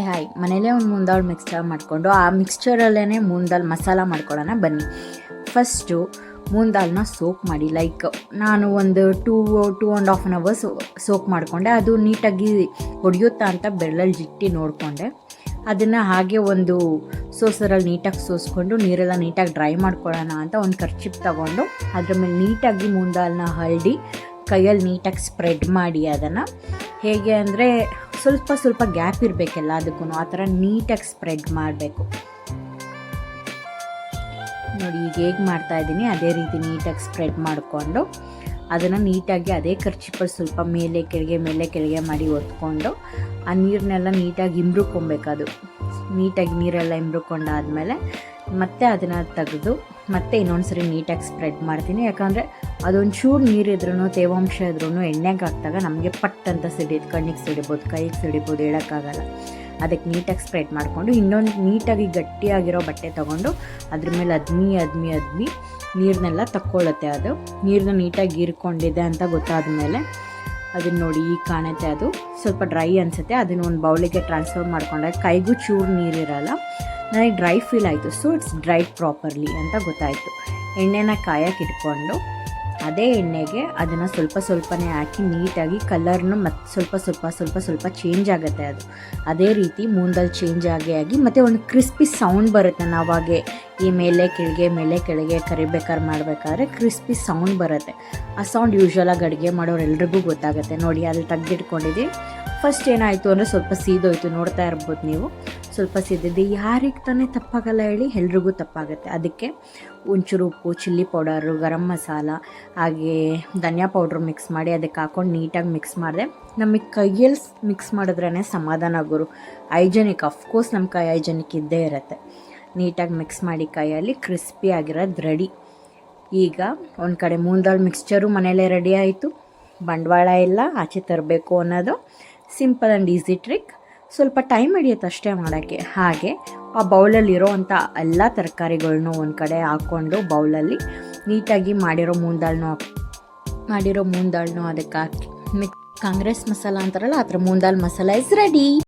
Hi, ಮನೇಲೇ ಒಂದು ಮೂಂಗ್ ದಾಲ್ mixture ಮಾಡಿಕೊಂಡು ಆ ಮಿಕ್ಸ್ಚರಲ್ಲೇ ಮೂಂಗ್ ದಾಲ್ ಮಸಾಲ ಮಾಡ್ಕೊಳ್ಳೋಣ ಬನ್ನಿ. ಫಸ್ಟು ಮೂಂಗ್ ದಾಲ್ನ ಸೋಕ್ ಮಾಡಿ, ಲೈಕ್ ನಾನು ಒಂದು 2.5 hours ಸೋಕ್ ಮಾಡಿಕೊಂಡೆ. ಅದು ನೀಟಾಗಿ ಹೊಡೆಯುತ್ತಾ ಅಂತ ಬೆರಳಲ್ಲಿ ಜಿಟ್ಟಿ ನೋಡಿಕೊಂಡೆ. ಅದನ್ನು ಹಾಗೆ ಒಂದು ಸೋಸರಲ್ಲಿ ನೀಟಾಗಿ ಸೋಸ್ಕೊಂಡು ನೀರೆಲ್ಲ ನೀಟಾಗಿ ಡ್ರೈ ಮಾಡ್ಕೊಳ್ಳೋಣ ಅಂತ ಒಂದು ಕರ್ಚಿಪ್ ತೊಗೊಂಡು ಅದ್ರ ಮೇಲೆ ನೀಟಾಗಿ ಮೂಂಗ್ ದಾಲ್ನ ಹರಡಿ ಕೈಯಲ್ಲಿ ನೀಟಾಗಿ ಸ್ಪ್ರೆಡ್ ಮಾಡಿ, ಅದನ್ನು ಹೇಗೆ ಅಂದರೆ ಸ್ವಲ್ಪ ಗ್ಯಾಪ್ ಇರಬೇಕೆಲ್ಲ ಅದಕ್ಕೂ, ಆ ಥರ ನೀಟಾಗಿ ಸ್ಪ್ರೆಡ್ ಮಾಡಬೇಕು. ನೋಡಿ ಈಗ ಹೇಗೆ ಮಾಡ್ತಾಯಿದ್ದೀನಿ ಅದೇ ರೀತಿ ನೀಟಾಗಿ ಸ್ಪ್ರೆಡ್ ಮಾಡಿಕೊಂಡು ಅದನ್ನು ನೀಟಾಗಿ ಅದೇ ಕರ್ಚಿಪಲ್ಲಿ ಸ್ವಲ್ಪ ಮೇಲೆ ಕೆಳಗೆ ಮಾಡಿ ಒತ್ಕೊಂಡು ಆ ನೀರನ್ನೆಲ್ಲ ನೀಟಾಗಿ ಇಂಬ್ರುಕೊಬೇಕು. ಅದು ನೀಟಾಗಿ ನೀರೆಲ್ಲ ಇಂಬ್ರುಕೊಂಡಾದಮೇಲೆ ಮತ್ತೆ ಅದನ್ನು ತೆಗೆದು ಮತ್ತೆ ಇನ್ನೊಂದು ಸರಿ ನೀಟಾಗಿ ಸ್ಪ್ರೆಡ್ ಮಾಡ್ತೀನಿ. ಯಾಕಂದರೆ ಅದೊಂಚೂರು ನೀರಿದ್ರೂ ತೇವಾಂಶ ಇದ್ರೂ ಎಣ್ಣೆಗೆ ಹಾಕಿದಾಗ ನಮಗೆ ಪಟ್ ಅಂತ ಸಿಡಿಯೋದು, ಕಣ್ಣಿಗೆ ಸಿಡಿಬೋದು, ಕೈಗೆ ಸಿಡಿಬೋದು, ಹೇಳೋಕ್ಕಾಗಲ್ಲ. ಅದಕ್ಕೆ ನೀಟಾಗಿ ಸ್ಪ್ರೆಡ್ ಮಾಡಿಕೊಂಡು ಇನ್ನೊಂದು ನೀಟಾಗಿ ಗಟ್ಟಿಯಾಗಿರೋ ಬಟ್ಟೆ ತೊಗೊಂಡು ಅದ್ರ ಮೇಲೆ ಅದ್ಮಿ ನೀರನ್ನೆಲ್ಲ ತಕ್ಕೊಳ್ಳುತ್ತೆ. ಅದು ನೀರನ್ನ ನೀಟಾಗಿ ಹೀರ್ಕೊಂಡಿದೆ ಅಂತ ಗೊತ್ತಾದ ಮೇಲೆ ಅದನ್ನು ನೋಡಿ ಈಗ ಕಾಣುತ್ತೆ, ಅದು ಸ್ವಲ್ಪ ಡ್ರೈ ಅನಿಸುತ್ತೆ. ಅದನ್ನು ಒಂದು ಬೌಲಿಗೆ ಟ್ರಾನ್ಸ್ಫರ್ ಮಾಡ್ಕೊಂಡಾಗ ಕೈಗೂ ಚೂರು ನೀರಿರಲ್ಲ. ನನಗೆ ಡ್ರೈ ಫೀಲ್ ಆಯಿತು, ಸೊ ಇಟ್ಸ್ ಡ್ರೈಡ್ ಪ್ರಾಪರ್ಲಿ ಅಂತ ಗೊತ್ತಾಯಿತು. ಎಣ್ಣೆನ ಕಾಯಕ್ಕೆ ಇಟ್ಕೊಂಡು ಅದೇ ಎಣ್ಣೆಗೆ ಅದನ್ನು ಸ್ವಲ್ಪನೇ ಹಾಕಿ ನೀಟಾಗಿ ಕಲರ್ನು ಮತ್ತು ಸ್ವಲ್ಪ ಚೇಂಜ್ ಆಗುತ್ತೆ. ಅದು ಅದೇ ರೀತಿ ಮೂಂದಲ್ಲಿ ಚೇಂಜ್ ಆಗಿ ಮತ್ತು ಒಂದು ಕ್ರಿಸ್ಪಿ ಸೌಂಡ್ ಬರುತ್ತೆ. ನಾವಾಗೆ ಈ ಮೇಲೆ ಕೆಳಗೆ ಕರಿಬೇಕಾದ್ರೆ ಮಾಡಬೇಕಾದ್ರೆ ಕ್ರಿಸ್ಪಿ ಸೌಂಡ್ ಬರುತ್ತೆ. ಆ ಸೌಂಡ್ ಯೂಶ್ವಲಾಗಿ ಅಡುಗೆ ಮಾಡೋರೆಲ್ರಿಗೂ ಗೊತ್ತಾಗುತ್ತೆ. ನೋಡಿ ಅಲ್ಲಿ ತೆಗೆದಿಟ್ಕೊಂಡಿದ್ದೀವಿ. ಫಸ್ಟ್ ಏನಾಯಿತು ಅಂದರೆ ಸ್ವಲ್ಪ ಸೀದೋಯ್ತು, ನೋಡ್ತಾ ಇರ್ಬೋದು ನೀವು, ಸ್ವಲ್ಪ ಸೀದಿದ್ದು. ಯಾರಿಗೆ ತಾನೇ ತಪ್ಪಾಗಲ್ಲ ಹೇಳಿ, ಎಲ್ರಿಗೂ ತಪ್ಪಾಗುತ್ತೆ. ಅದಕ್ಕೆ ಒಂಚೂರು ಉಪ್ಪು, ಚಿಲ್ಲಿ ಪೌಡರು, ಗರಂ ಮಸಾಲ ಹಾಗೆ ಧನಿಯಾ ಪೌಡ್ರ್ ಮಿಕ್ಸ್ ಮಾಡಿ ಅದಕ್ಕೆ ಹಾಕ್ಕೊಂಡು ನೀಟಾಗಿ ಮಿಕ್ಸ್ ಮಾಡಿದೆ. ನಮಗೆ ಕೈಯಲ್ಲಿ ಮಿಕ್ಸ್ ಮಾಡಿದ್ರೇ ಸಮಾಧಾನ ಗುರು. ಹೈಜೆನಿಕ್, ಅಫ್ಕೋರ್ಸ್ ನಮ್ಮ ಕೈ ಹೈಜೆನಿಕ್ ಇದ್ದೇ ಇರುತ್ತೆ. ನೀಟಾಗಿ ಮಿಕ್ಸ್ ಮಾಡಿ ಕೈಯಲ್ಲಿ ಕ್ರಿಸ್ಪಿ ಆಗಿರೋದು ರೆಡಿ. ಈಗ ಒಂದು ಕಡೆ ಮೂಂಗ್ ದಾಲ್ ಮಿಕ್ಸ್ಚರು ಮನೇಲೇ ರೆಡಿ ಆಯಿತು. ಬಂಡವಾಳ ಎಲ್ಲ ಆಚೆ ತರಬೇಕು ಅನ್ನೋದು ಸಿಂಪಲ್ ಆ್ಯಂಡ್ ಈಸಿ ಟ್ರಿಕ್. ಸ್ವಲ್ಪ ಟೈಮ್ ಹಿಡಿಯುತ್ತೆ ಅಷ್ಟೇ ಮಾಡೋಕ್ಕೆ. ಹಾಗೆ ಆ ಬೌಲಲ್ಲಿರೋ ಅಂಥ ಎಲ್ಲ ತರಕಾರಿಗಳನ್ನೂ ಒಂದು ಕಡೆ ಹಾಕ್ಕೊಂಡು ಬೌಲಲ್ಲಿ ನೀಟಾಗಿ ಮಾಡಿರೋ ಮೂಂಗ್ ದಾಲ್ನು ಅದಕ್ಕೆ ಹಾಕಿ ಕಾಂಗ್ರೆಸ್ ಮಸಾಲ ಅಂತಾರಲ್ಲ ಆ ಥರ ಮೂಂಗ್ ದಾಲ್ ಮಸಾಲ ಇಸ್ ರೆಡಿ.